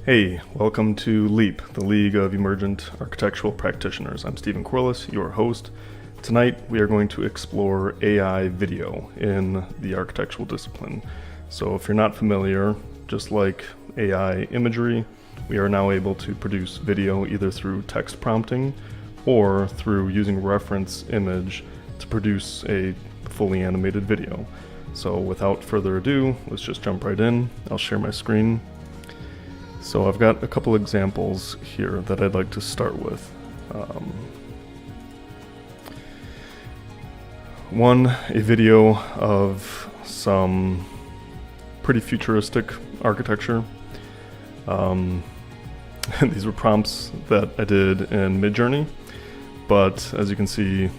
Hey, welcome to LEAP, the League of Emergent Architectural Practitioners. I'm Stephen Corliss, your host. Tonight we are going to explore AI video in the architectural discipline. So if you're not familiar, just like AI imagery, we are now able to produce video either through text prompting or through using reference image to produce a fully animated video. So without further ado, let's just jump right in. I'll share my screen. So I've got a couple examples here that I'd like to start with. One, a video of some pretty futuristic architecture. These were prompts that I did in Midjourney, but as you can see,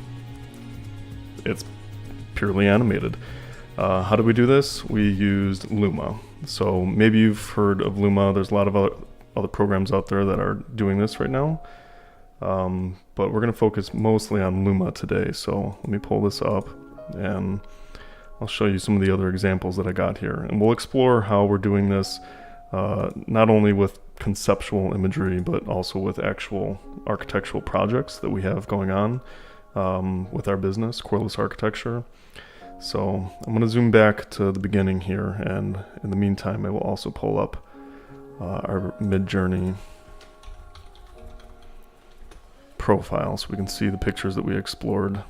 it's purely animated. How did we do this? We used Luma. So maybe you've heard of Luma. There's a lot of other programs out there that are doing this right now. But we're going to focus mostly on Luma today. So let me pull this up and I'll show you some of the other examples that I got here. And we'll explore how we're doing this not only with conceptual imagery, but also with actual architectural projects that we have going on with our business, Corliss Architecture. So I'm going to zoom back to the beginning here, and in the meantime I will also pull up our Midjourney profile so we can see the pictures that we explored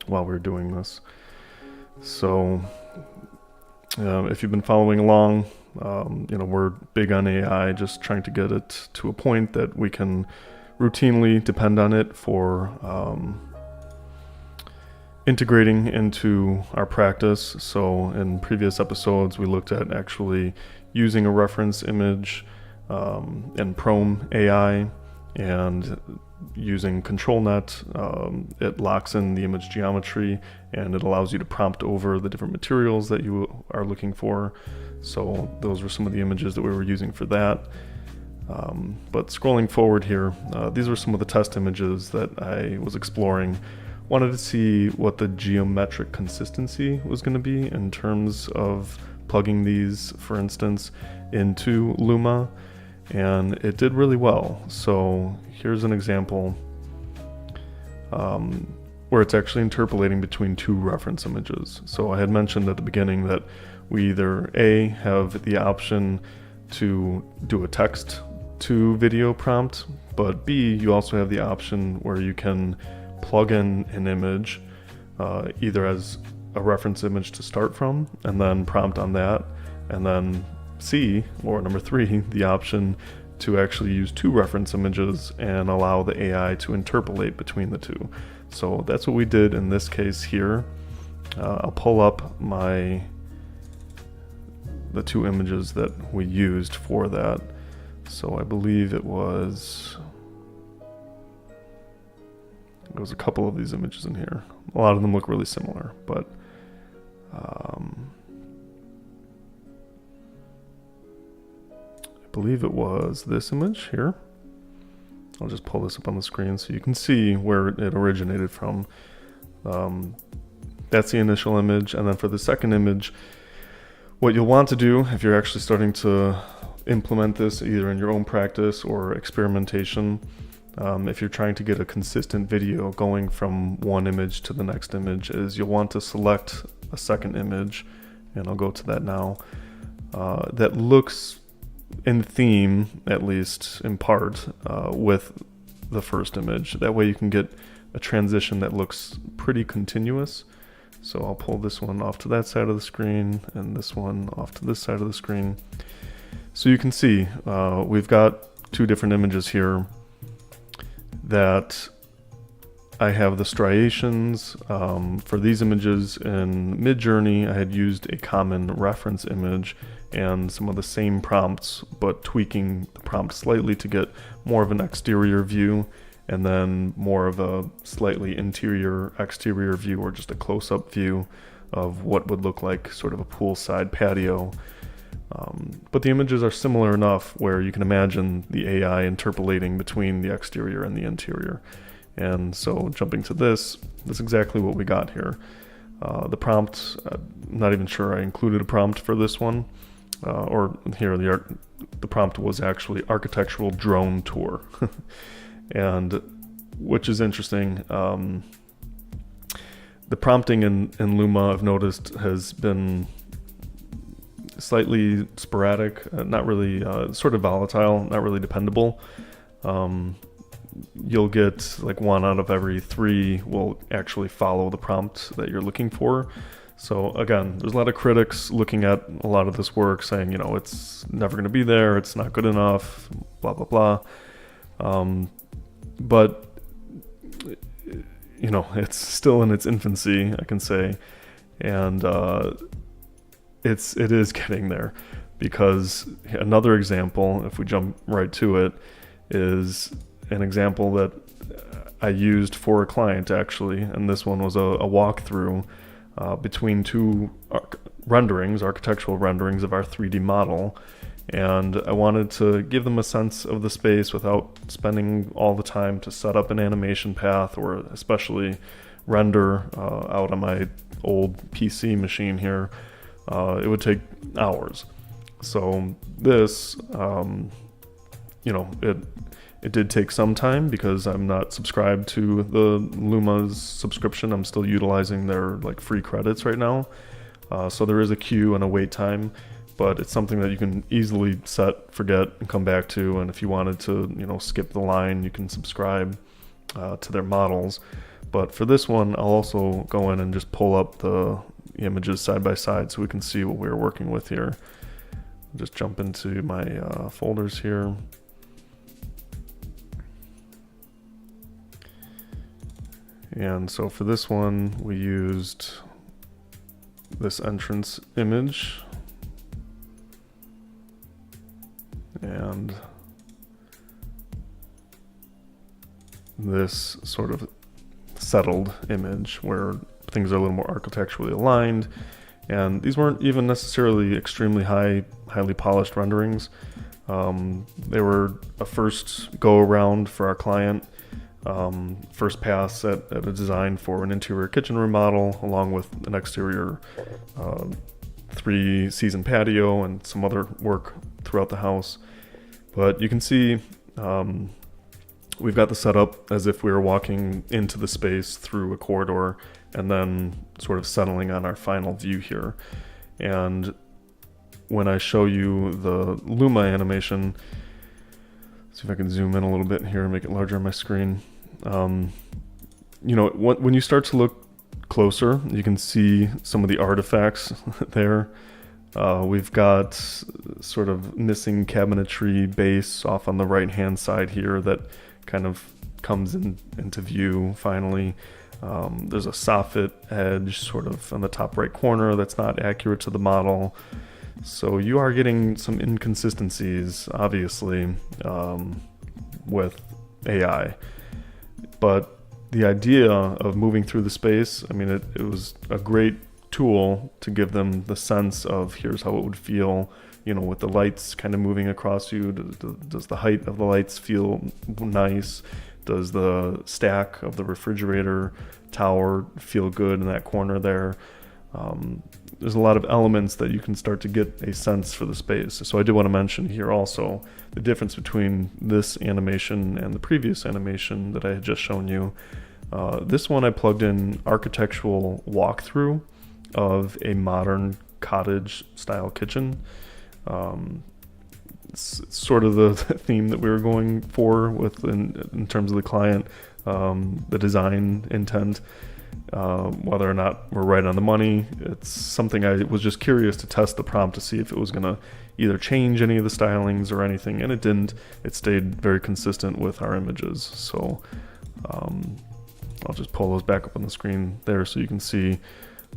while we were doing this. So if you've been following along, we're big on AI, just trying to get it to a point that we can routinely depend on it for integrating into our practice. So in previous episodes, we looked at actually using a reference image and Chrome AI and using ControlNet. It locks in the image geometry and it allows you to prompt over the different materials that you are looking for. So those were some of the images that we were using for that. But scrolling forward here, these are some of the test images that I was exploring. Wanted to see what the geometric consistency was going to be in terms of plugging these, for instance, into Luma, and it did really well. So here's an example where it's actually interpolating between two reference images. So I had mentioned at the beginning that we either A, have the option to do a text to video prompt, but B, you also have the option where you can plug in an image either as a reference image to start from and then prompt on that, and then C, or number 3, the option to actually use two reference images and allow the AI to interpolate between the two. So that's what we did in this case here. I'll pull up the two images that we used for that. So I believe it was a couple of these images in here. A lot of them look really similar, but I believe it was this image here. I'll just pull this up on the screen so you can see where it originated from. That's the initial image, and then for the second image, what you'll want to do if you're actually starting to implement this either in your own practice or experimentation, if you're trying to get a consistent video going from one image to the next image, is you'll want to select a second image, and I'll go to that now, that looks in theme, at least in part, with the first image. That way you can get a transition that looks pretty continuous. So I'll pull this one off to that side of the screen and this one off to this side of the screen. So you can see we've got two different images here that I have the striations. For these images in Midjourney, I had used a common reference image and some of the same prompts, but tweaking the prompt slightly to get more of an exterior view and then more of a slightly interior exterior view, or just a close-up view of what would look like sort of a poolside patio. But the images are similar enough where you can imagine the AI interpolating between the exterior and the interior. And so jumping to this, that's exactly what we got here. The prompt, I'm not even sure I included a prompt for this one, or here the prompt was actually architectural drone tour, and which is interesting. The prompting in Luma, I've noticed, has been slightly sporadic, not really, sort of volatile, not really dependable. You'll get like 1 out of every 3 will actually follow the prompt that you're looking for. So again, there's a lot of critics looking at a lot of this work saying, you know, it's never going to be there, it's not good enough, blah, blah, blah. But, you know, it's still in its infancy, I can say. And it is getting there, because another example, if we jump right to it, is an example that I used for a client actually, and this one was a walkthrough between 2 architectural renderings of our 3D model, and I wanted to give them a sense of the space without spending all the time to set up an animation path, or especially render out on my old PC machine here. It would take hours. So this, you know, it did take some time because I'm not subscribed to the Luma's subscription. I'm still utilizing their like free credits right now. So there is a queue and a wait time, but it's something that you can easily set, forget, and come back to. And if you wanted to, you know, skip the line, you can subscribe to their models. But for this one, I'll also go in and just pull up the images side by side so we can see what we're working with here. Just jump into my folders here. And so for this one, we used this entrance image and this sort of settled image where things are a little more architecturally aligned. And these weren't even necessarily extremely highly polished renderings. They were a first go around for our client. First pass at a design for an interior kitchen remodel, along with an exterior 3-season patio and some other work throughout the house. But you can see we've got the setup as if we were walking into the space through a corridor and then sort of settling on our final view here. And when I show you the Luma animation, see if I can zoom in a little bit here and make it larger on my screen. You know, when you start to look closer, you can see some of the artifacts there. We've got sort of missing cabinetry base off on the right hand side here that kind of comes into view finally. There's a soffit edge sort of on the top right corner that's not accurate to the model. So you are getting some inconsistencies, obviously, with AI. But the idea of moving through the space, I mean, it was a great tool to give them the sense of here's how it would feel, you know, with the lights kind of moving across you. Does the height of the lights feel nice? Does the stack of the refrigerator tower feel good in that corner there? There's a lot of elements that you can start to get a sense for the space. So I do want to mention here also the difference between this animation and the previous animation that I had just shown you. This one I plugged in architectural walkthrough of a modern cottage style kitchen. It's sort of the theme that we were going for with in terms of the client, the design intent. Whether or not we're right on the money, it's something I was just curious to test the prompt to see if it was going to either change any of the stylings or anything, and it didn't. It stayed very consistent with our images. So I'll just pull those back up on the screen there so you can see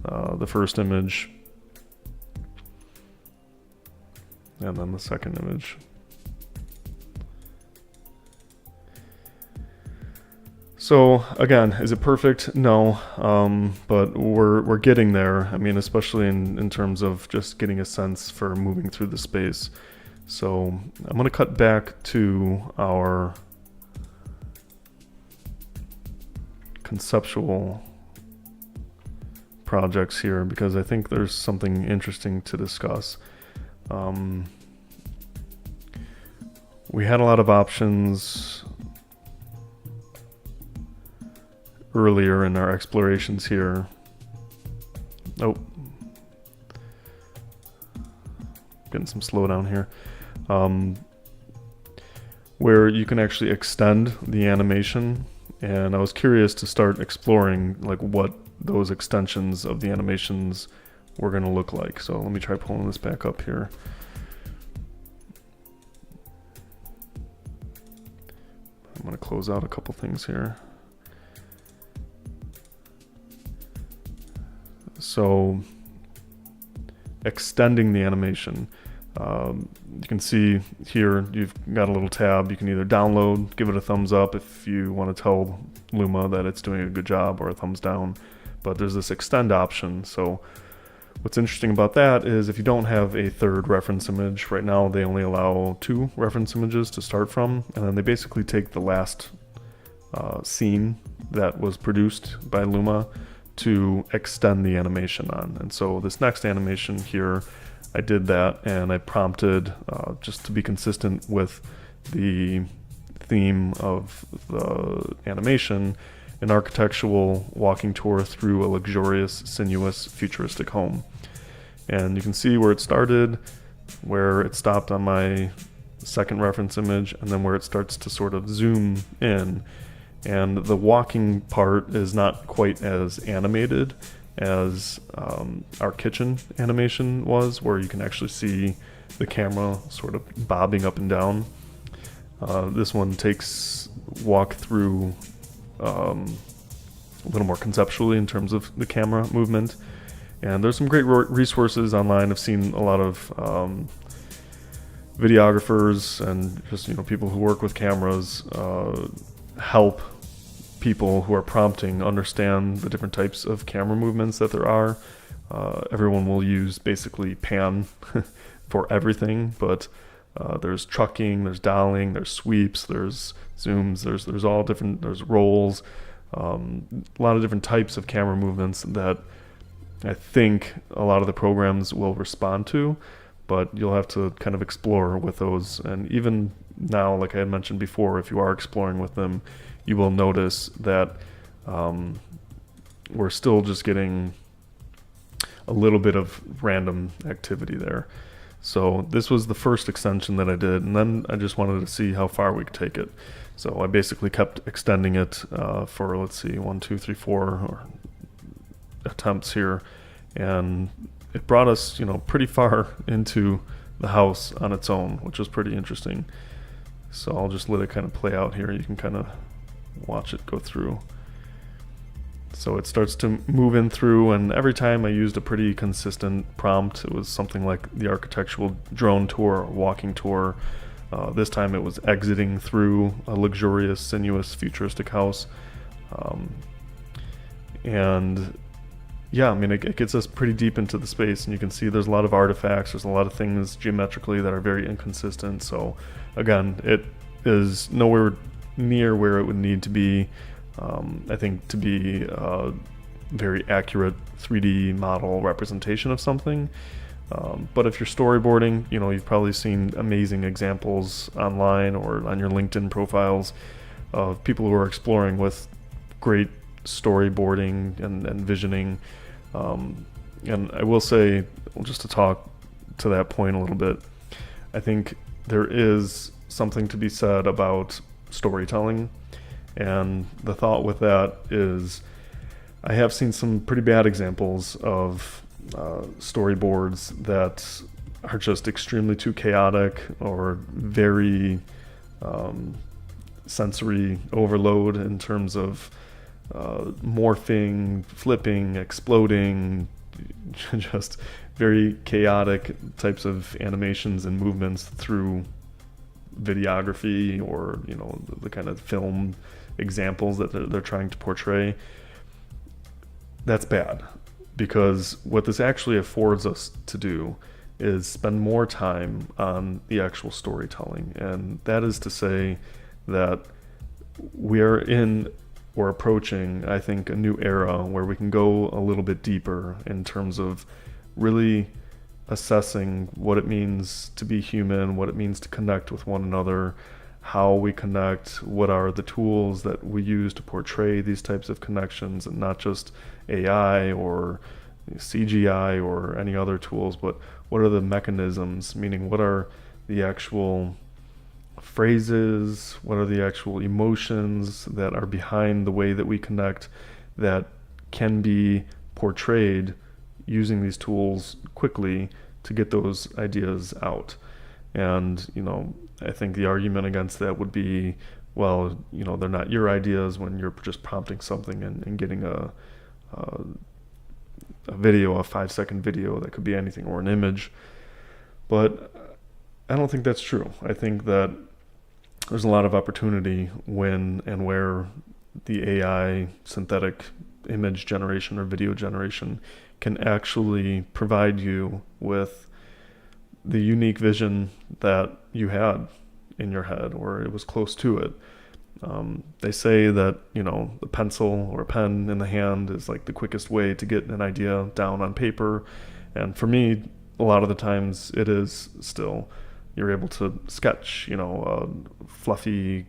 the first image and then the second image. So again, is it perfect? No, but we're getting there. I mean, especially in terms of just getting a sense for moving through the space. So I'm going to cut back to our conceptual projects here because I think there's something interesting to discuss. We had a lot of options earlier in our explorations here. Oh, getting some slowdown here. Where you can actually extend the animation, and I was curious to start exploring like what those extensions of the animations were going to look like. So let me try pulling this back up here. I'm going to close out a couple things here. So extending the animation. You can see here you've got a little tab. You can either download, give it a thumbs up if you want to tell Luma that it's doing a good job, or a thumbs down. But there's this extend option. So what's interesting about that is if you don't have a third reference image, right now they only allow 2 reference images to start from, and then they basically take the last scene that was produced by Luma to extend the animation on. And so this next animation here, I did that, and I prompted, just to be consistent with the theme of the animation, an architectural walking tour through a luxurious, sinuous, futuristic home. And you can see where it started, where it stopped on my second reference image, and then where it starts to sort of zoom in. And the walking part is not quite as animated as our kitchen animation was, where you can actually see the camera sort of bobbing up and down. This one takes walk through a little more conceptually in terms of the camera movement. And there's some great resources online. I've seen a lot of videographers and just people who work with cameras help people who are prompting understand the different types of camera movements that there are. Everyone will use basically pan for everything, but there's trucking, there's dialing, there's sweeps, there's zooms, there's all different, there's rolls, a lot of different types of camera movements that I think a lot of the programs will respond to, but you'll have to kind of explore with those. And even now, like I had mentioned before, if you are exploring with them, you will notice that we're still just getting a little bit of random activity there. So this was the first extension that I did, and then I just wanted to see how far we could take it. So I basically kept extending it for, let's see, 1, 2, 3, 4 attempts here, and it brought us, pretty far into the house on its own, which was pretty interesting. So I'll just let it kind of play out here. You can kind of watch it go through. So it starts to move in through, and every time I used a pretty consistent prompt. It was something like the architectural drone tour or walking tour. This time it was exiting through a luxurious, sinuous, futuristic house. And yeah, I mean, it gets us pretty deep into the space, and you can see there's a lot of artifacts. There's a lot of things geometrically that are very inconsistent. So again, it is nowhere near where it would need to be, I think, to be a very accurate 3D model representation of something. But if you're storyboarding, you've probably seen amazing examples online or on your LinkedIn profiles of people who are exploring with great storyboarding and visioning. And I will say, just to talk to that point a little bit, I think there is something to be said about storytelling. And the thought with that is, I have seen some pretty bad examples of storyboards that are just extremely too chaotic or very sensory overload in terms of morphing, flipping, exploding, just very chaotic types of animations and movements through videography or the kind of film examples that they're trying to portray. That's bad, because what this actually affords us to do is spend more time on the actual storytelling. And that is to say that we're approaching, I think, a new era where we can go a little bit deeper in terms of really assessing what it means to be human, what it means to connect with one another, how we connect, what are the tools that we use to portray these types of connections, and not just AI or CGI or any other tools, but what are the mechanisms, meaning what are the actual phrases, what are the actual emotions that are behind the way that we connect that can be portrayed using these tools quickly to get those ideas out. And, I think the argument against that would be, well, they're not your ideas when you're just prompting something and getting a video, a 5-second video that could be anything, or an image. But I don't think that's true. I think that there's a lot of opportunity when and where the AI synthetic image generation or video generation can actually provide you with the unique vision that you had in your head, or it was close to it. They say that, the pencil or pen in the hand is like the quickest way to get an idea down on paper. And for me, a lot of the times it is still. You're able to sketch, a fluffy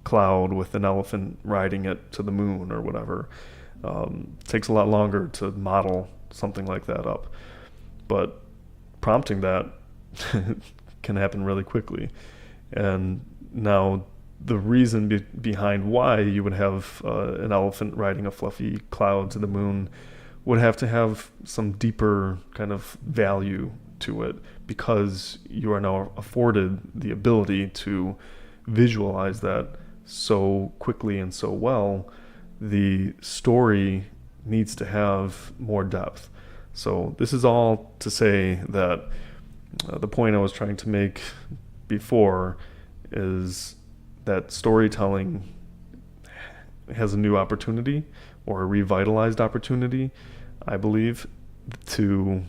cloud with an elephant riding it to the moon or whatever. It takes a lot longer to model something like that up. But prompting that can happen really quickly. And now the reason behind why you would have an elephant riding a fluffy cloud to the moon would have to have some deeper kind of value to it, because you are now afforded the ability to visualize that so quickly and so well. The story needs to have more depth. So this is all to say that the point I was trying to make before is that storytelling has a new opportunity, or a revitalized opportunity, I believe, to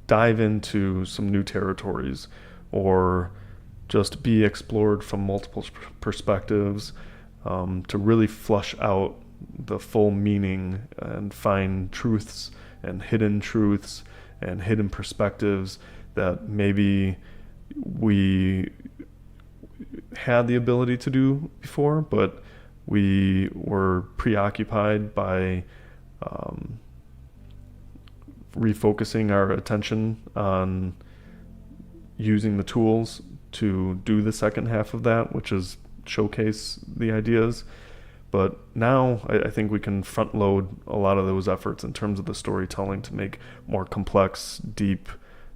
dive into some new territories, or just be explored from multiple perspectives, to really flush out the full meaning and find truths and hidden perspectives that maybe we had the ability to do before, but we were preoccupied by refocusing our attention on using the tools to do the second half of that, which is showcase the ideas. But now I think we can front load a lot of those efforts in terms of the storytelling to make more complex, deep,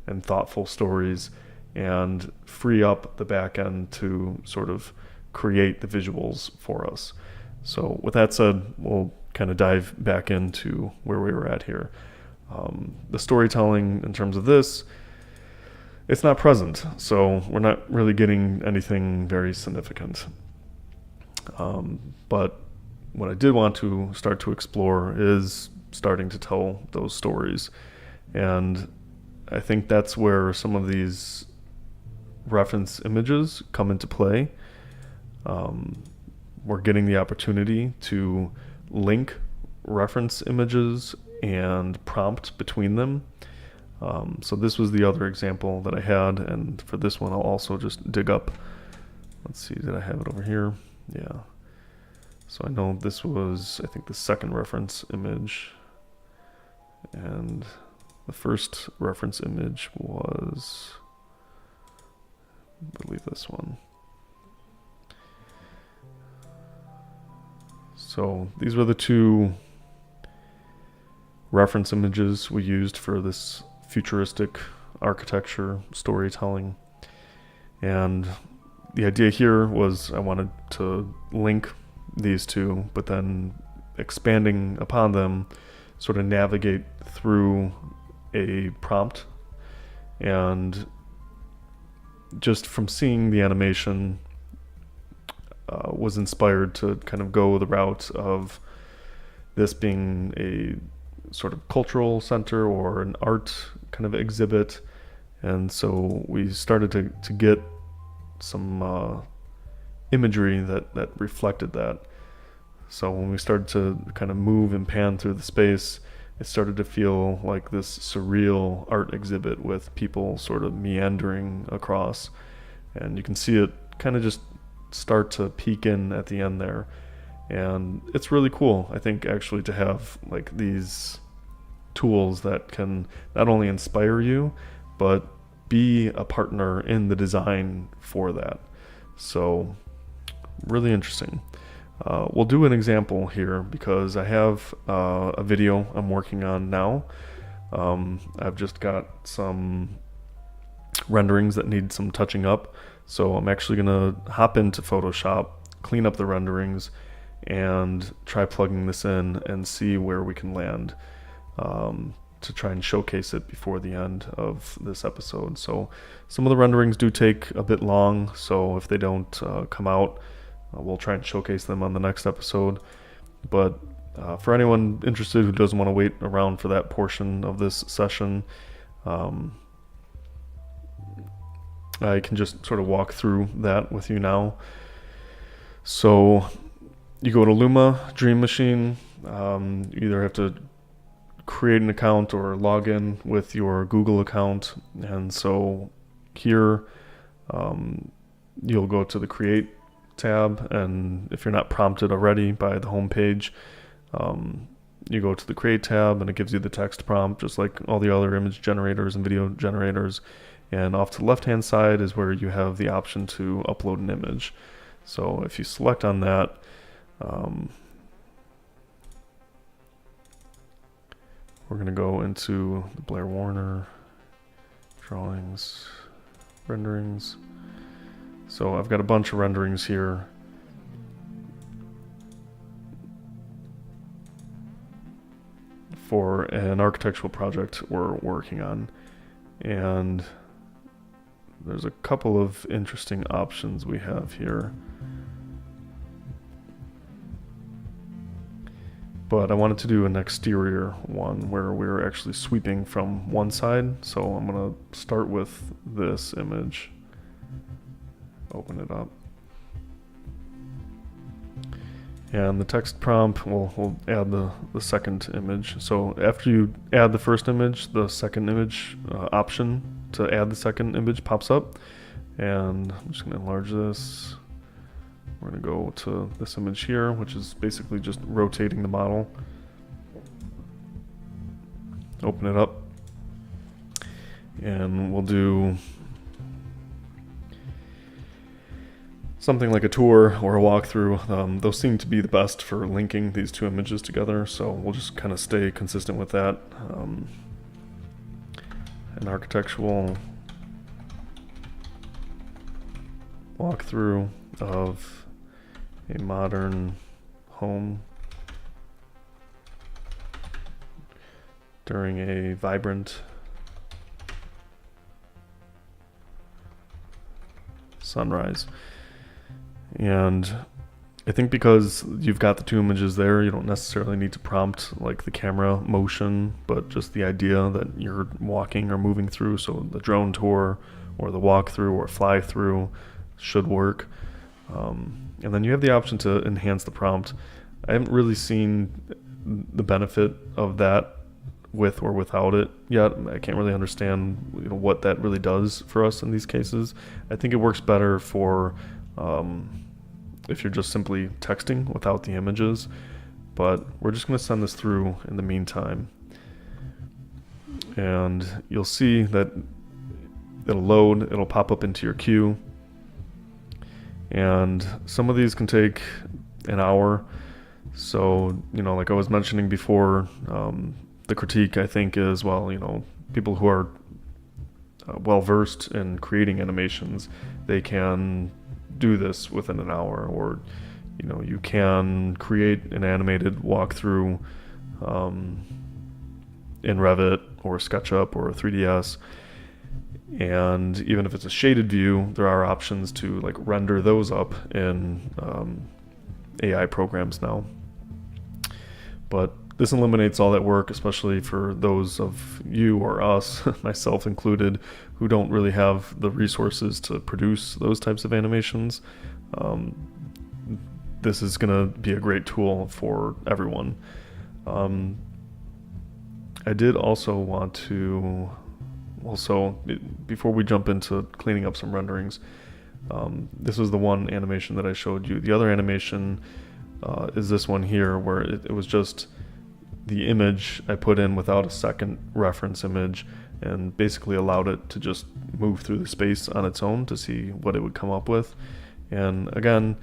and thoughtful stories, and free up the back end to sort of create the visuals for us. So with that said, we'll kind of dive back into where we were at here. The storytelling in terms of this, it's not present, so we're not really getting anything very significant. But what I did want to start to explore is starting to tell those stories. And I think that's where some of these reference images come into play. We're getting the opportunity to link reference images and prompt between them. So this was the other example that I had, and for this one I'll also just dig up. Let's see, did I have it over here? Yeah. So I know this was, I think, the second reference image, and the first reference image was, I believe, this one. So these were the two reference images we used for this futuristic architecture storytelling. And the idea here was I wanted to link these two, but then expanding upon them, sort of navigate through a prompt. And just from seeing the animation, was inspired to kind of go the route of this being a sort of cultural center or an art kind of exhibit. And so we started to get some imagery that reflected that. So when we started to kind of move and pan through the space, it started to feel like this surreal art exhibit with people sort of meandering across. And you can see it kind of just start to peek in at the end there. And it's really cool, I think, actually, to have like these tools that can not only inspire you, but be a partner in the design for that. So really interesting. We'll do an example here because I have a video I'm working on now. I've just got some renderings that need some touching up. So I'm actually gonna hop into Photoshop, clean up the renderings, and try plugging this in and see where we can land, to try and showcase it before the end of this episode. So some of the renderings do take a bit long, so if they don't come out, we'll try and showcase them on the next episode. But for anyone interested who doesn't want to wait around for that portion of this session, I can just sort of walk through that with you now. So you go to Luma Dream Machine. You either have to create an account or log in with your Google account. And so here, you'll go to the Create tab, and if you're not prompted already by the home page, you go to the Create tab, and it gives you the text prompt just like all the other image generators and video generators. And off to the left hand side is where you have the option to upload an image. So if you select on that, we're going to go into the Blair Warner drawings, renderings. So I've got a bunch of renderings here. For an architectural project we're working on. And there's a couple of interesting options we have here. But I wanted to do an exterior one where we're actually sweeping from one side. So I'm going to start with this image. Open it up. And the text prompt, we'll add the second image. So after you add the first image, the second image option to add the second image pops up. And I'm just going to enlarge this. We're going to go to this image here, which is basically just rotating the model. Open it up. And we'll do something like a tour or a walkthrough. Those seem to be the best for linking these two images together, so we'll just kind of stay consistent with that. An architectural walkthrough of a modern home during a vibrant sunrise. And I think because you've got the two images there, you don't necessarily need to prompt like the camera motion, but just the idea that you're walking or moving through. So the drone tour or the walkthrough or fly through should work. And then you have the option to enhance the prompt. I haven't really seen the benefit of that with or without it yet. I can't really understand what that really does for us in these cases. I think it works better for if you're just simply texting without the images, but we're just going to send this through in the meantime. And you'll see that it'll load, it'll pop up into your queue. And some of these can take an hour. So, like I was mentioning before, the critique I think is, people who are well-versed in creating animations, they can do this within an hour, or you can create an animated walkthrough in Revit or SketchUp or 3ds. And even if it's a shaded view, there are options to render those up in AI programs now. But this eliminates all that work, especially for those of you or us, myself included, who don't really have the resources to produce those types of animations. This is going to be a great tool for everyone. I did also want to, before we jump into cleaning up some renderings, this was the one animation that I showed you. The other animation is this one here, where it was just the image I put in without a second reference image, and basically allowed it to just move through the space on its own to see what it would come up with. And again,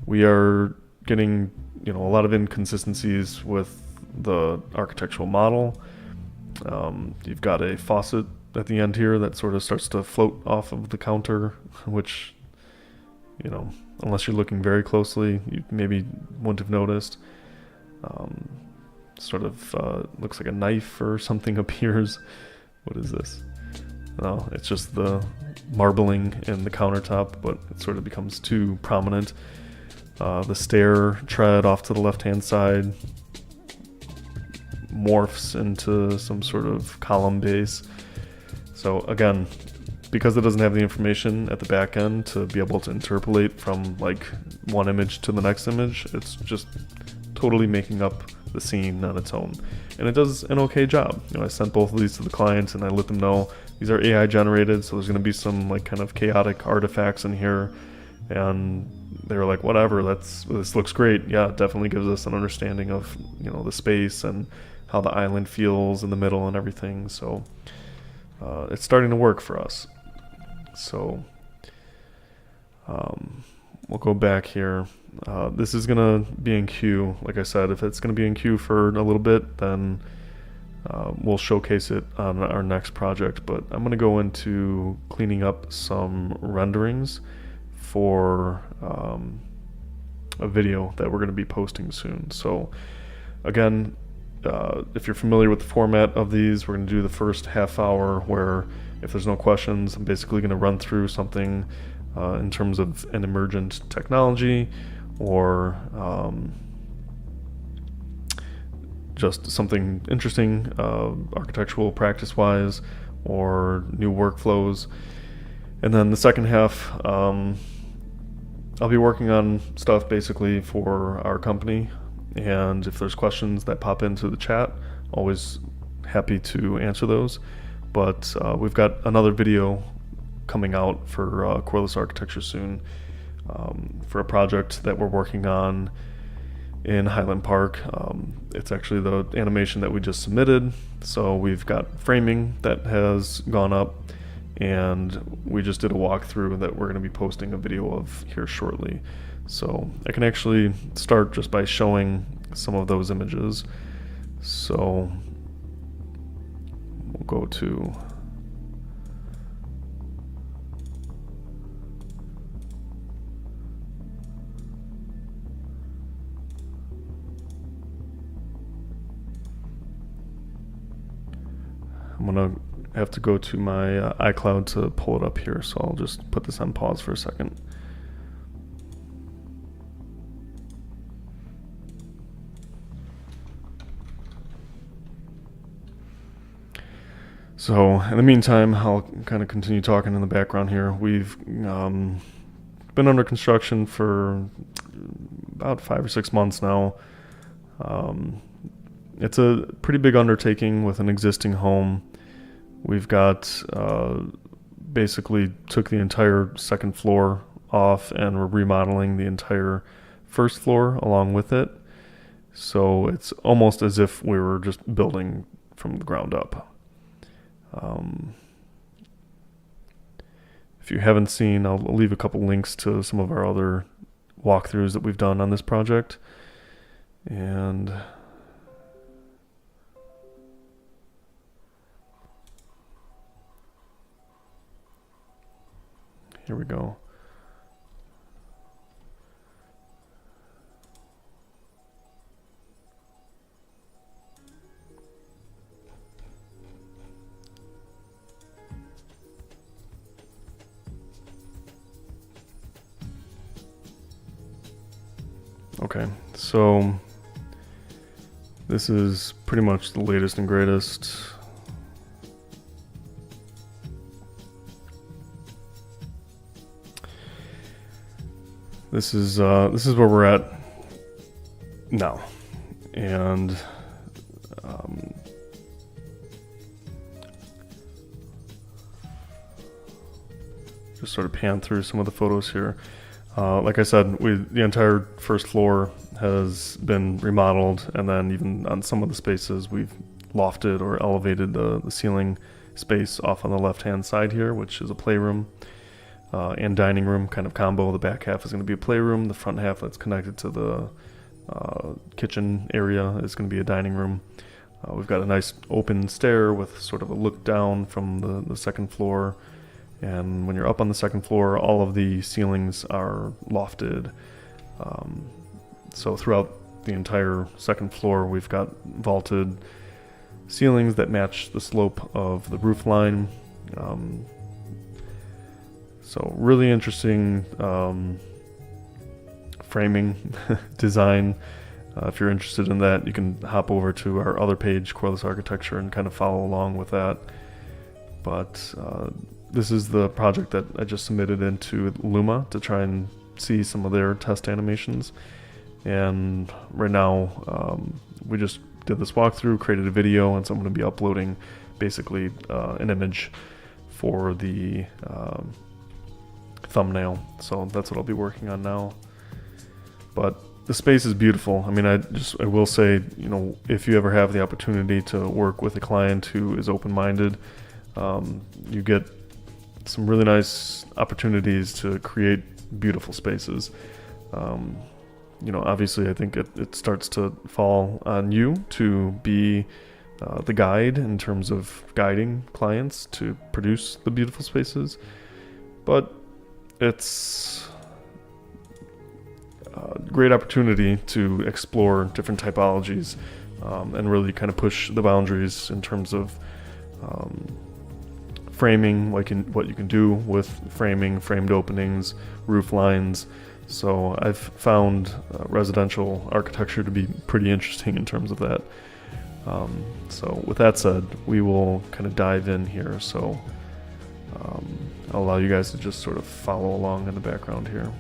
we are getting, a lot of inconsistencies with the architectural model. You've got a faucet at the end here that sort of starts to float off of the counter, which, unless you're looking very closely, you maybe wouldn't have noticed. Looks like a knife or something appears. What is this? No, it's just the marbling in the countertop, but it sort of becomes too prominent. The stair tread off to the left-hand side morphs into some sort of column base. So again, because it doesn't have the information at the back end to be able to interpolate from like one image to the next image, it's just totally making up the scene on its own. And it does an okay job. I sent both of these to the clients and I let them know these are AI generated, so there's going to be some like kind of chaotic artifacts in here. And they were like, whatever, this looks great. Yeah, it definitely gives us an understanding of, the space and how the island feels in the middle and everything. So it's starting to work for us. So we'll go back here. This is going to be in queue. Like I said, if it's going to be in queue for a little bit, then we'll showcase it on our next project. But I'm going to go into cleaning up some renderings for a video that we're going to be posting soon. So again, if you're familiar with the format of these, we're going to do the first half hour where if there's no questions, I'm basically going to run through something in terms of an emergent technology or just something interesting architectural practice-wise or new workflows. And then the second half, I'll be working on stuff basically for our company, and if there's questions that pop into the chat, always happy to answer those. But we've got another video coming out for Cordless Architecture soon for a project that we're working on in Highland Park. It's actually the animation that we just submitted, so we've got framing that has gone up, and we just did a walkthrough that we're going to be posting a video of here shortly. So I can actually start just by showing some of those images. So we'll go to I'm gonna have to go to my iCloud to pull it up here, so I'll just put this on pause for a second. So in the meantime, I'll kind of continue talking in the background here. We've been under construction for about 5 or 6 months now. It's a pretty big undertaking with an existing home. We've got basically took the entire second floor off and we're remodeling the entire first floor along with it. So it's almost as if we were just building from the ground up. If you haven't seen, I'll leave a couple links to some of our other walkthroughs that we've done on this project. And here we go. Okay, so this is pretty much the latest and greatest. This is where we're at now, and just sort of pan through some of the photos here. Like I said, the entire first floor has been remodeled, and then even on some of the spaces we've lofted or elevated the ceiling space off on the left-hand side here, which is a playroom and dining room kind of combo. The back half is going to be a playroom. The front half that's connected to the kitchen area is going to be a dining room. We've got a nice open stair with sort of a look down from the second floor. And when you're up on the second floor, all of the ceilings are lofted. So throughout the entire second floor, we've got vaulted ceilings that match the slope of the roof line. So really interesting framing design. If you're interested in that, you can hop over to our other page, Cordless Architecture, and kind of follow along with that. But this is the project that I just submitted into Luma to try and see some of their test animations. And right now, we just did this walkthrough, created a video, and so I'm going to be uploading basically an image for the thumbnail. So that's what I'll be working on now. But the space is beautiful. I mean, I will say, you know, if you ever have the opportunity to work with a client who is open-minded, you get some really nice opportunities to create beautiful spaces. You know, obviously, I think it starts to fall on you to be the guide in terms of guiding clients to produce the beautiful spaces. But it's a great opportunity to explore different typologies and really kind of push the boundaries in terms of framing, what you can do with framing, framed openings, roof lines. So I've found residential architecture to be pretty interesting in terms of that. So with that said, we will kind of dive in here. So I'll allow you guys to just sort of follow along in the background here.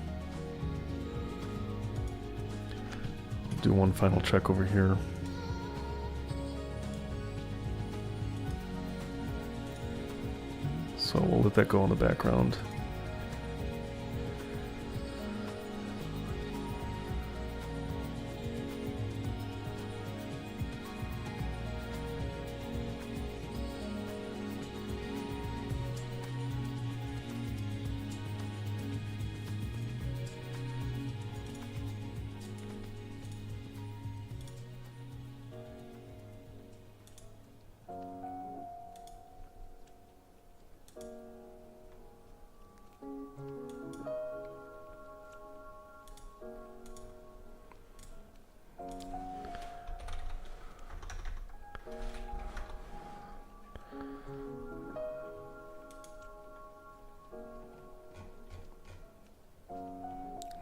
Do one final check over here. So we'll let that go in the background.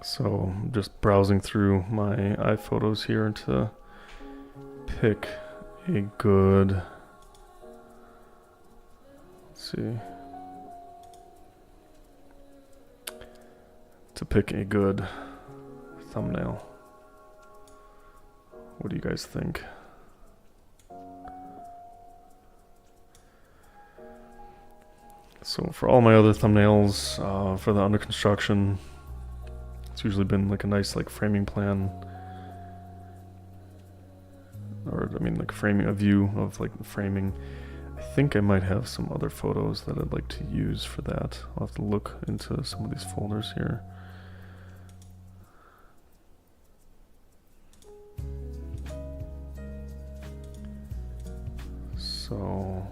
So I'm just browsing through my iPhotos here to pick a good, let's see, to pick a good thumbnail. What do you guys think? So for all my other thumbnails, for the under construction, it's usually been like a nice like framing plan, or I mean like framing, a view of like the framing. I think I might have some other photos that I'd like to use for that. I'll have to look into some of these folders here. So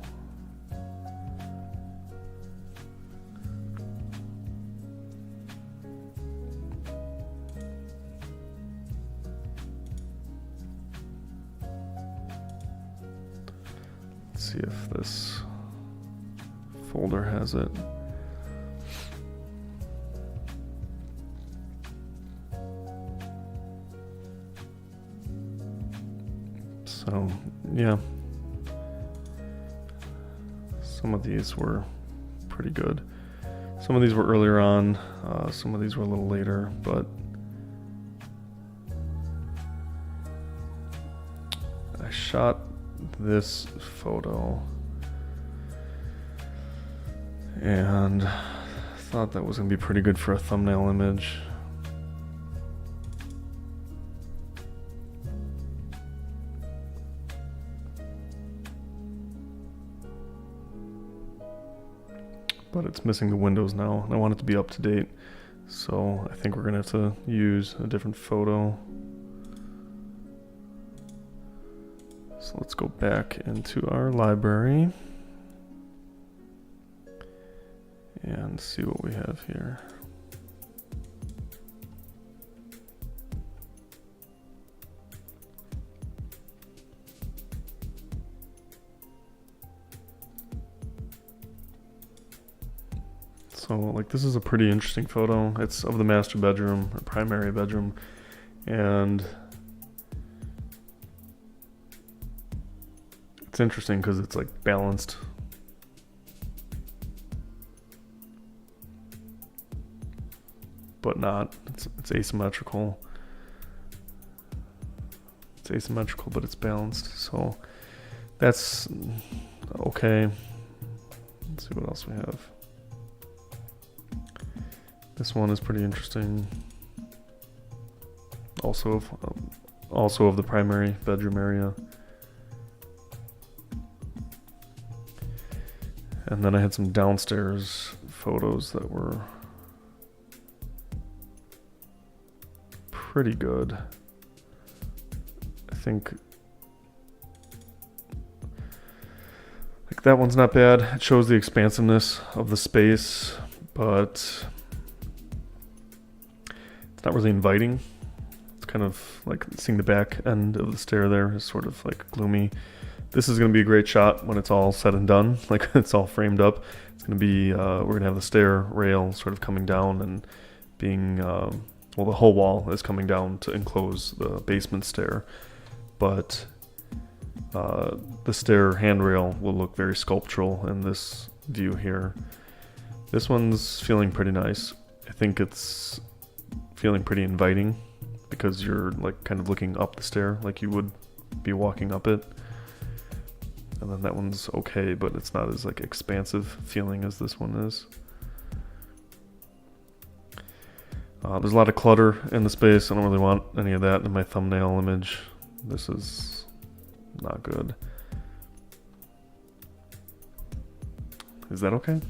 let's see if this folder has it. So yeah, some of these were pretty good. Some of these were earlier on, some of these were a little later, but I shot this photo and thought that was going to be pretty good for a thumbnail image. But it's missing the windows now, and I want it to be up to date. So I think we're going to have to use a different photo. So let's go back into our library and see what we have here. So like this is a pretty interesting photo. It's of the master bedroom or primary bedroom, and it's interesting because it's like balanced. But not, it's asymmetrical. It's asymmetrical, but it's balanced. So that's okay. Let's see what else we have. This one is pretty interesting. Also of the primary bedroom area. And then I had some downstairs photos that were pretty good. I think like that one's not bad. It shows the expansiveness of the space, but it's not really inviting. It's kind of like seeing the back end of the stair there is sort of like gloomy. This is going to be a great shot when it's all said and done, like it's all framed up. It's going to be, we're going to have the stair rail sort of coming down and being, well, the whole wall is coming down to enclose the basement stair, but the stair handrail will look very sculptural in this view here. This one's feeling pretty nice. I think it's feeling pretty inviting because you're like kind of looking up the stair like you would be walking up it. And then that one's okay, but it's not as like expansive feeling as this one is. There's a lot of clutter in the space. I don't really want any of that in my thumbnail image. This is not good. Is that okay?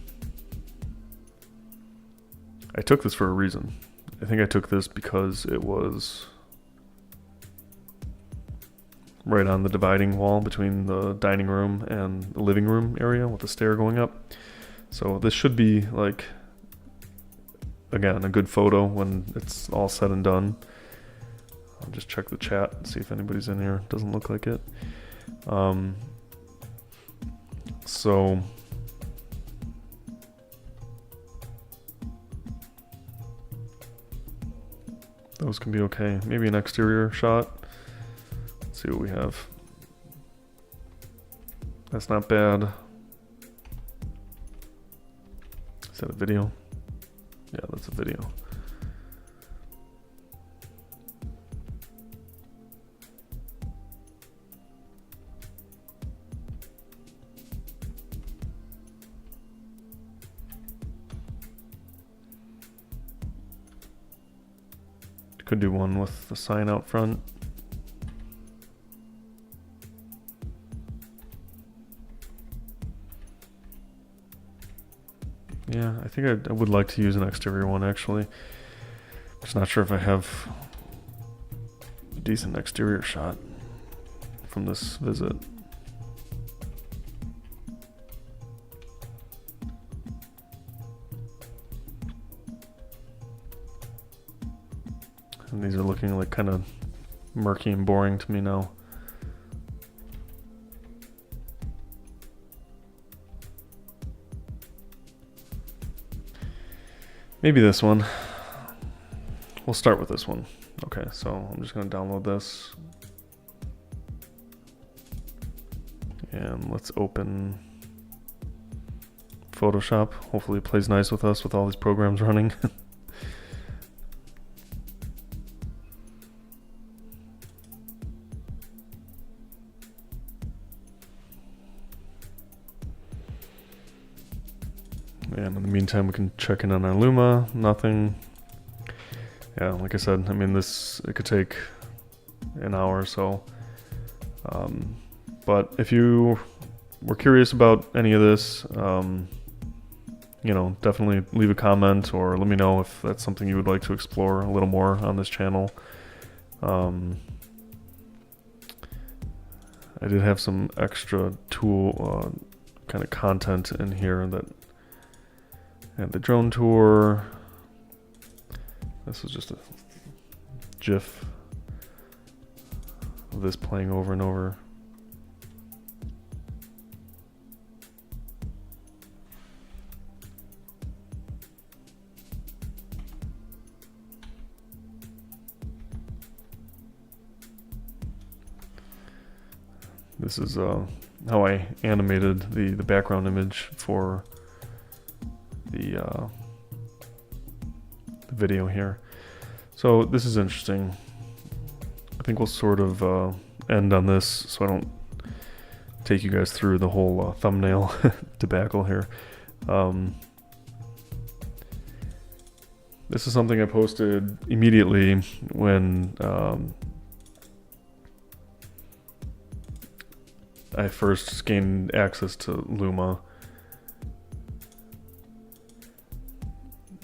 I took this for a reason. I think I took this because it was right on the dividing wall between the dining room and the living room area with the stair going up. So this should be like, again, a good photo when it's all said and done. I'll just check the chat and see if anybody's in here. Doesn't look like it. So those can be okay. Maybe an exterior shot. Let's see what we have. That's not bad. Is that a video? Yeah, that's a video. Could do one with the sign out front. Yeah, I think I would like to use an exterior one actually. Just not sure if I have a decent exterior shot from this visit. And these are looking like kind of murky and boring to me now. Maybe this one. We'll start with this one. Okay, so I'm just going to download this. And let's open Photoshop. Hopefully it plays nice with us with all these programs running. And in the meantime, we can check in on our Luma. Nothing. Yeah, like I said, I mean, it could take an hour or so. But if you were curious about any of this, definitely leave a comment or let me know if that's something you would like to explore a little more on this channel. I did have some extra tool kind of content in here that had the drone tour. This is just a GIF of this playing over and over. This is how I animated the background image for the video here. So this is interesting. I think we'll sort of end on this so I don't take you guys through the whole thumbnail debacle here. This is something I posted immediately when I first gained access to Luma.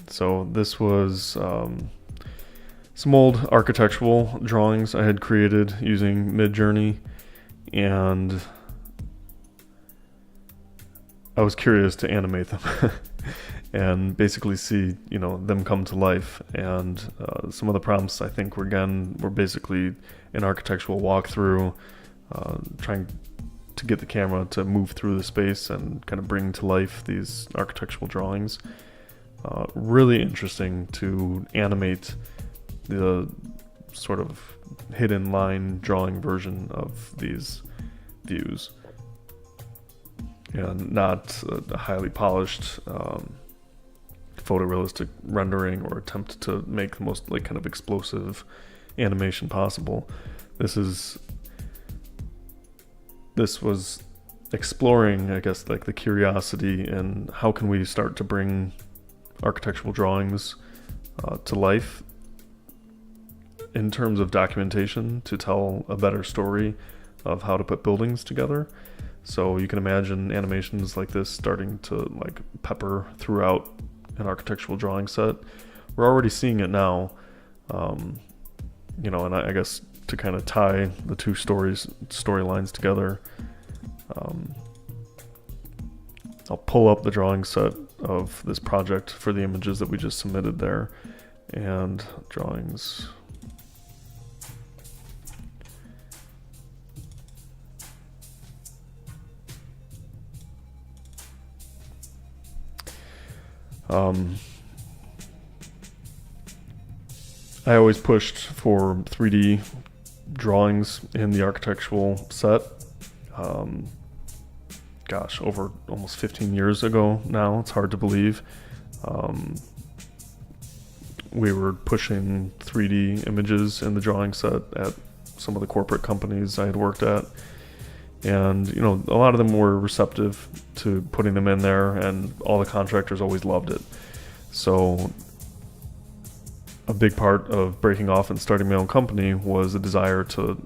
So this was some old architectural drawings I had created using Midjourney, and I was curious to animate them and basically see, them come to life. And some of the prompts I think were basically an architectural walkthrough, trying to get the camera to move through the space and kind of bring to life these architectural drawings. Really interesting to animate the sort of hidden line drawing version of these views, and not a highly polished photorealistic rendering or attempt to make the most kind of explosive animation possible. This was exploring, I guess, the curiosity and how can we start to bring architectural drawings to life in terms of documentation to tell a better story of how to put buildings together. So you can imagine animations like this starting to pepper throughout an architectural drawing set. We're already seeing it now, and I guess to kind of tie the two storylines together, I'll pull up the drawing set of this project for the images that we just submitted there, and drawings. I always pushed for 3D drawings in the architectural set. Over almost 15 years ago now. It's hard to believe. We were pushing 3D images in the drawing set at some of the corporate companies I had worked at. And, a lot of them were receptive to putting them in there, and all the contractors always loved it. So a big part of breaking off and starting my own company was a desire to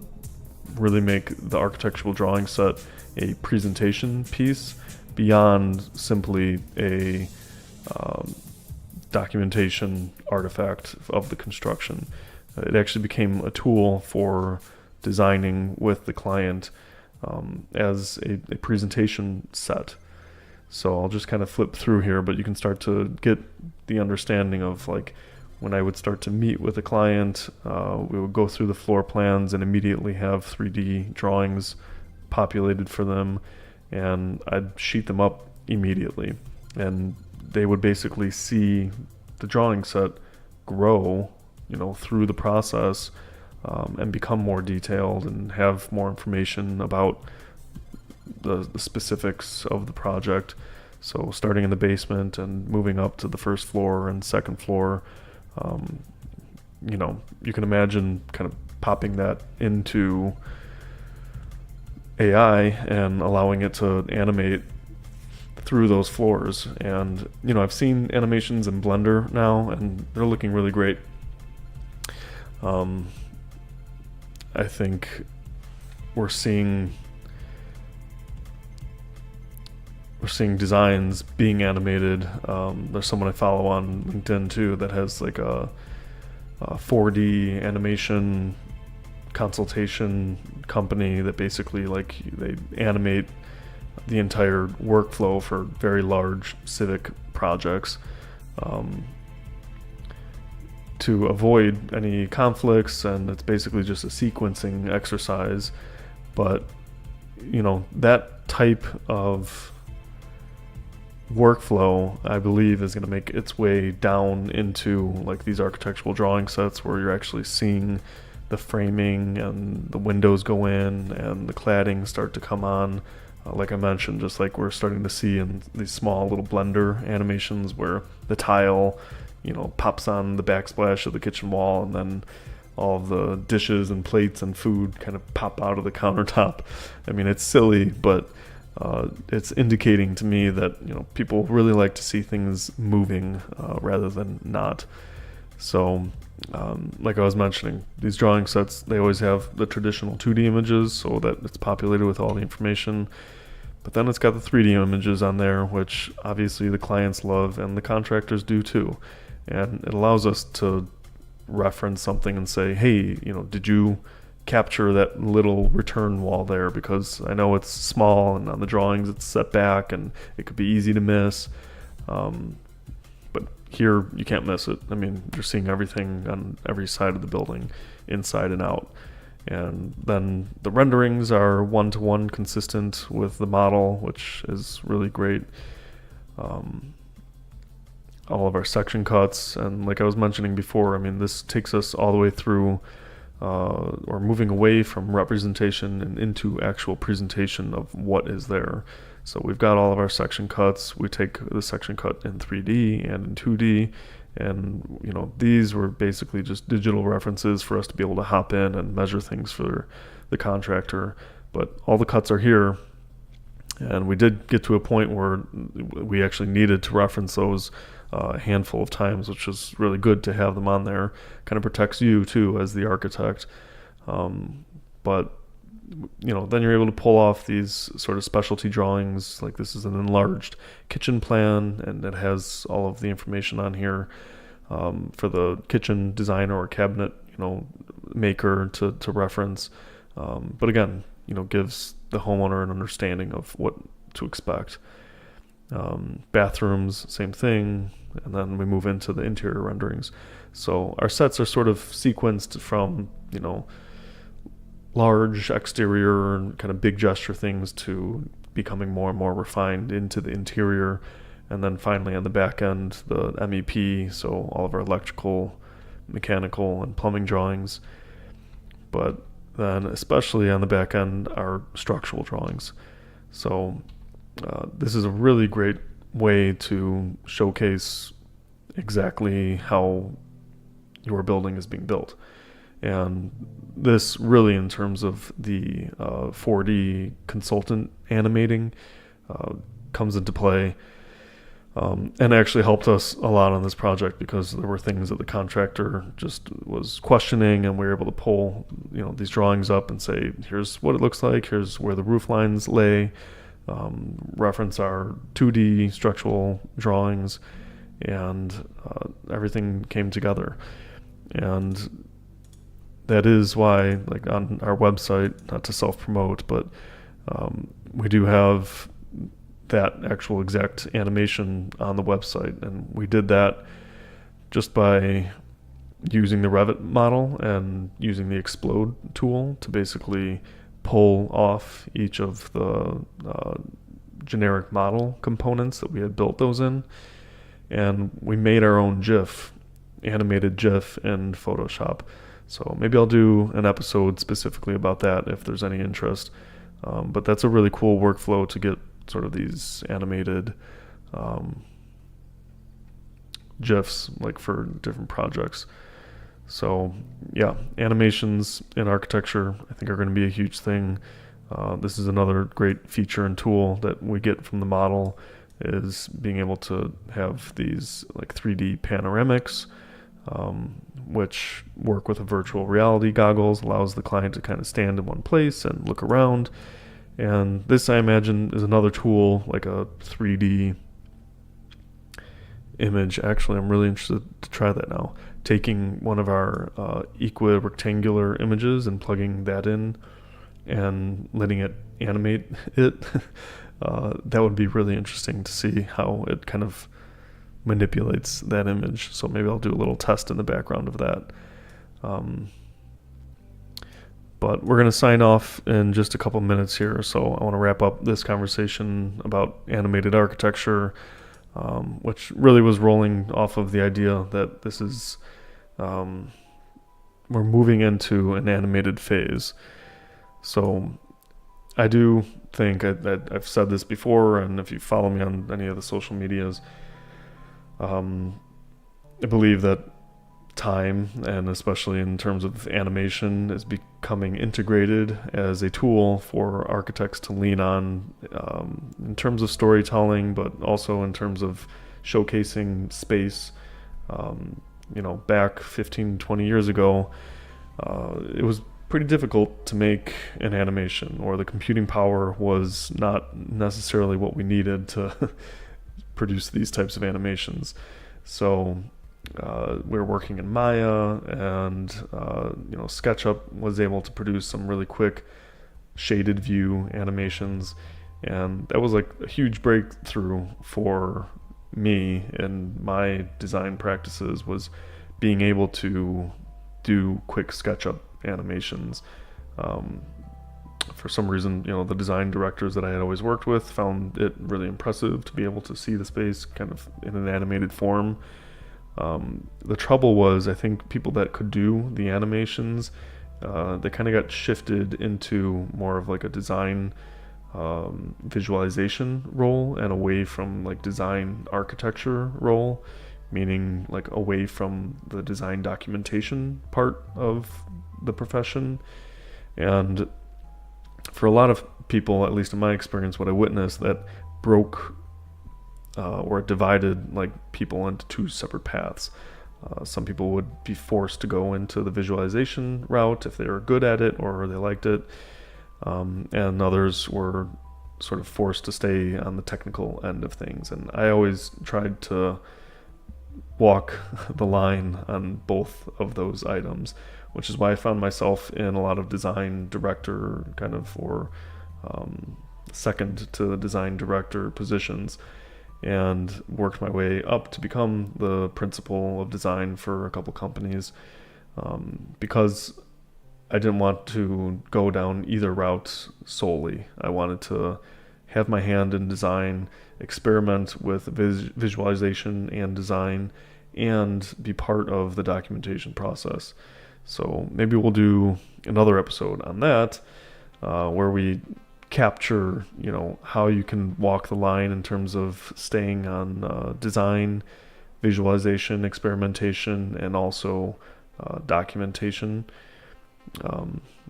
really make the architectural drawing set a presentation piece beyond simply a documentation artifact of the construction. It actually became a tool for designing with the client as a presentation set. So I'll just kind of flip through here, but you can start to get the understanding of when I would start to meet with a client, we would go through the floor plans and immediately have 3D drawings populated for them, and I'd sheet them up immediately, and they would basically see the drawing set grow, through the process, and become more detailed and have more information about the specifics of the project. So starting in the basement and moving up to the first floor and second floor, you can imagine kind of popping that into AI and allowing it to animate through those floors. And I've seen animations in Blender now, and they're looking really great. I think we're seeing designs being animated. There's someone I follow on LinkedIn too that has like a 4D animation consultation company that basically like they animate the entire workflow for very large civic projects, to avoid any conflicts, and it's basically just a sequencing exercise. But that type of workflow, I believe, is going to make its way down into like these architectural drawing sets where you're actually seeing the framing and the windows go in and the cladding start to come on. Like I mentioned, just like we're starting to see in these small little Blender animations where the tile, pops on the backsplash of the kitchen wall, and then all of the dishes and plates and food kind of pop out of the countertop. I mean, it's silly, but it's indicating to me that people really like to see things moving rather than not. So like I was mentioning, these drawing sets, they always have the traditional 2D images so that it's populated with all the information, but then it's got the 3D images on there, which obviously the clients love and the contractors do too. And it allows us to reference something and say, hey, did you capture that little return wall there? Because I know it's small and on the drawings it's set back and it could be easy to miss. But here you can't miss it. I mean, you're seeing everything on every side of the building, inside and out. And then the renderings are one-to-one consistent with the model, which is really great. All of our section cuts, and like I was mentioning before, I mean, this takes us all the way through or moving away from representation and into actual presentation of what is there. So we've got all of our section cuts. We take the section cut in 3D and in 2D, and these were basically just digital references for us to be able to hop in and measure things for the contractor. But all the cuts are here, and we did get to a point where we actually needed to reference those a handful of times, which is really good to have them on there. Kind of protects you too as the architect. But then you're able to pull off these sort of specialty drawings. Like this is an enlarged kitchen plan, and it has all of the information on here for the kitchen designer or cabinet maker to reference. But again, gives the homeowner an understanding of what to expect. Bathrooms, same thing. And then we move into the interior renderings. So our sets are sort of sequenced from, large exterior and kind of big gesture things to becoming more and more refined into the interior. And then finally on the back end, the MEP, so all of our electrical, mechanical, and plumbing drawings. But then especially on the back end, our structural drawings. So this is a really great way to showcase exactly how your building is being built. And this really, in terms of the 4D consultant animating, comes into play, and actually helped us a lot on this project because there were things that the contractor just was questioning, and we were able to pull these drawings up and say, here's what it looks like, here's where the roof lines lay, reference our 2D structural drawings, and everything came together. And that is why, like on our website, not to self-promote, but we do have that actual exact animation on the website. And we did that just by using the Revit model and using the Explode tool to basically pull off each of the generic model components that we had built those in. And we made our own GIF, animated GIF in Photoshop. So maybe I'll do an episode specifically about that if there's any interest. But that's a really cool workflow to get sort of these animated GIFs like for different projects. So yeah, animations in architecture I think are going to be a huge thing. This is another great feature and tool that we get from the model is being able to have these like 3D panoramics, which work with a virtual reality goggles, allows the client to kind of stand in one place and look around. And this, I imagine, is another tool, like a 3D image. Actually, I'm really interested to try that now. Taking one of our equi-rectangular images and plugging that in and letting it animate it. That would be really interesting to see how it kind of manipulates that image. So maybe I'll do a little test in the background of that. But we're going to sign off in just a couple minutes here. So I want to wrap up this conversation about animated architecture, which really was rolling off of the idea that this is, we're moving into an animated phase. So I do think I've said this before, and if you follow me on any of the social medias, I believe that time, and especially in terms of animation, is becoming integrated as a tool for architects to lean on in terms of storytelling, but also in terms of showcasing space. Back 15, 20 years ago, it was pretty difficult to make an animation, or the computing power was not necessarily what we needed to produce these types of animations. So we were working in Maya, and SketchUp was able to produce some really quick shaded view animations, and that was like a huge breakthrough for me in my design practices, was being able to do quick SketchUp animations. For some reason, the design directors that I had always worked with found it really impressive to be able to see the space kind of in an animated form. The trouble was, I think people that could do the animations, they kind of got shifted into more of like a design visualization role, and away from like design architecture role, meaning like away from the design documentation part of the profession. And for a lot of people, at least in my experience, what I witnessed, that broke or it divided like people into two separate paths. Some people would be forced to go into the visualization route if they were good at it or they liked it, and others were sort of forced to stay on the technical end of things. And I always tried to walk the line on both of those items, which is why I found myself in a lot of design director kind of, or second to the design director positions, and worked my way up to become the principal of design for a couple companies, because I didn't want to go down either route solely. I wanted to have my hand in design, experiment with visualization and design, and be part of the documentation process. So maybe we'll do another episode on that, where we capture, how you can walk the line in terms of staying on design, visualization, experimentation, and also documentation.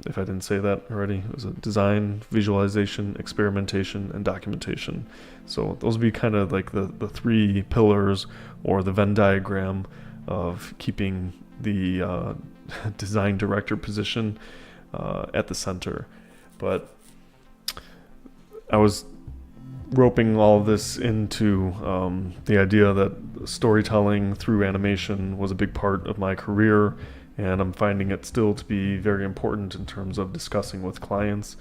If I didn't say that already, it was a design, visualization, experimentation, and documentation. So those would be kind of like the three pillars, or the Venn diagram of keeping the design director position at the center. But I was roping all of this into the idea that storytelling through animation was a big part of my career, and I'm finding it still to be very important in terms of discussing with clients,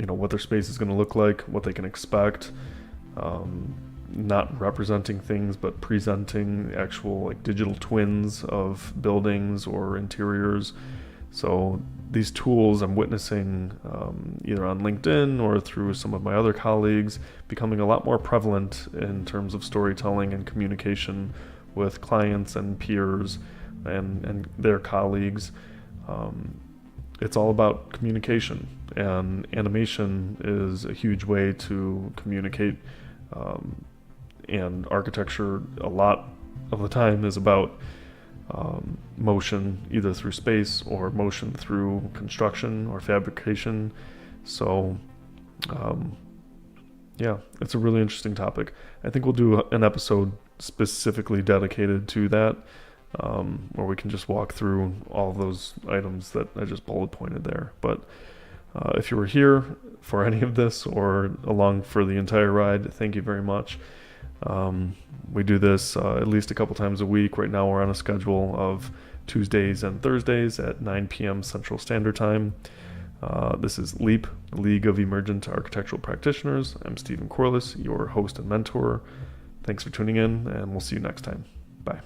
what their space is going to look like, what they can expect, not representing things, but presenting actual like digital twins of buildings or interiors. So these tools I'm witnessing either on LinkedIn or through some of my other colleagues becoming a lot more prevalent in terms of storytelling and communication with clients and peers and their colleagues. It's all about communication, and animation is a huge way to communicate, and architecture a lot of the time is about motion, either through space or motion through construction or fabrication. So Yeah, it's a really interesting topic. I think we'll do an episode specifically dedicated to that, where we can just walk through all of those items that I just bullet pointed there. But if you were here for any of this or along for the entire ride, thank you very much. We do this at least a couple times a week. Right now we're on a schedule of Tuesdays and Thursdays at 9 p.m. Central Standard Time. This is LEAP, League of Emergent Architectural Practitioners. I'm Stephen Corliss, your host and mentor. Thanks for tuning in, and we'll see you next time. Bye.